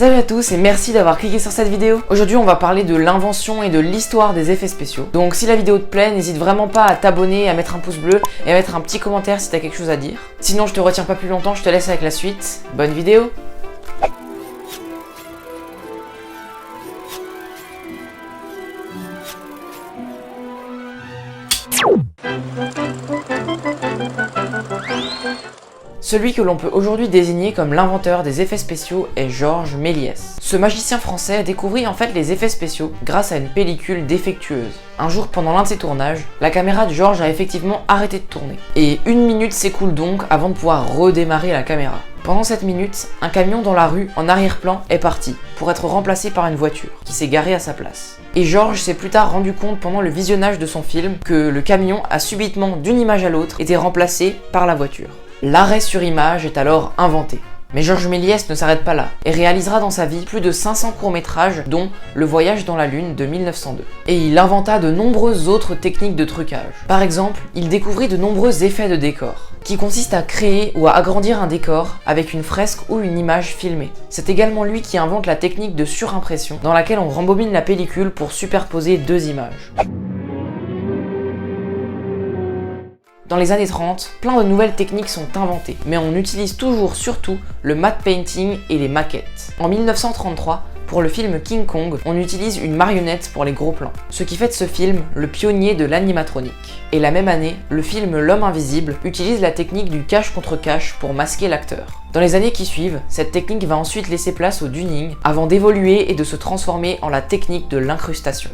Salut à tous et merci d'avoir cliqué sur cette vidéo. Aujourd'hui on va parler de l'invention et de l'histoire des effets spéciaux. Donc si la vidéo te plaît, n'hésite vraiment pas à t'abonner, à mettre un pouce bleu et à mettre un petit commentaire si t'as quelque chose à dire. Sinon je te retiens pas plus longtemps, je te laisse avec la suite. Bonne vidéo. Celui que l'on peut aujourd'hui désigner comme l'inventeur des effets spéciaux est Georges Méliès. Ce magicien français découvrit en fait les effets spéciaux grâce à une pellicule défectueuse. Un jour, pendant l'un de ses tournages, la caméra de Georges a effectivement arrêté de tourner. Et 1 minute s'écoule donc avant de pouvoir redémarrer la caméra. Pendant cette minute, un camion dans la rue, en arrière-plan, est parti, pour être remplacé par une voiture, qui s'est garée à sa place. Et Georges s'est plus tard rendu compte pendant le visionnage de son film que le camion a subitement, d'une image à l'autre, été remplacé par la voiture. L'arrêt sur image est alors inventé. Mais Georges Méliès ne s'arrête pas là, et réalisera dans sa vie plus de 500 courts-métrages, dont Le Voyage dans la Lune de 1902. Et il inventa de nombreuses autres techniques de trucage. Par exemple, il découvrit de nombreux effets de décor, qui consistent à créer ou à agrandir un décor avec une fresque ou une image filmée. C'est également lui qui invente la technique de surimpression, dans laquelle on rembobine la pellicule pour superposer 2 images. Dans les années 30, plein de nouvelles techniques sont inventées, mais on utilise toujours surtout le matte painting et les maquettes. En 1933, pour le film King Kong, on utilise une marionnette pour les gros plans, ce qui fait de ce film le pionnier de l'animatronique. Et la même année, le film L'Homme Invisible utilise la technique du cache contre cache pour masquer l'acteur. Dans les années qui suivent, cette technique va ensuite laisser place au dunning, avant d'évoluer et de se transformer en la technique de l'incrustation.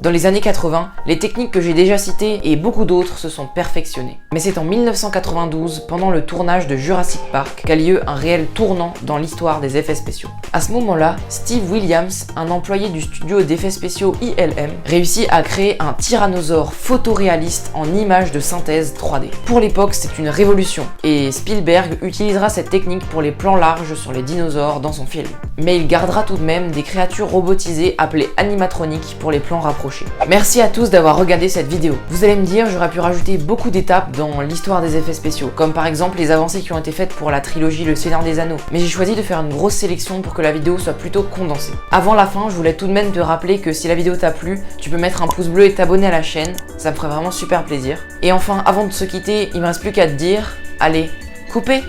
Dans les années 80, les techniques que j'ai déjà citées et beaucoup d'autres se sont perfectionnées. Mais c'est en 1992, pendant le tournage de Jurassic Park, qu'a lieu un réel tournant dans l'histoire des effets spéciaux. À ce moment-là, Steve Williams, un employé du studio d'effets spéciaux ILM, réussit à créer un tyrannosaure photoréaliste en images de synthèse 3D. Pour l'époque, c'est une révolution, et Spielberg utilisera cette technique pour les plans larges sur les dinosaures dans son film. Mais il gardera tout de même des créatures robotisées appelées animatroniques pour les plans rapprochés. Merci à tous d'avoir regardé cette vidéo. Vous allez me dire, j'aurais pu rajouter beaucoup d'étapes dans l'histoire des effets spéciaux, comme par exemple les avancées qui ont été faites pour la trilogie Le Seigneur des Anneaux, mais j'ai choisi de faire une grosse sélection pour que la vidéo soit plutôt condensée. Avant la fin, je voulais tout de même te rappeler que si la vidéo t'a plu, tu peux mettre un pouce bleu et t'abonner à la chaîne, ça me ferait vraiment super plaisir. Et enfin, avant de se quitter, il me reste plus qu'à te dire, allez, coupez!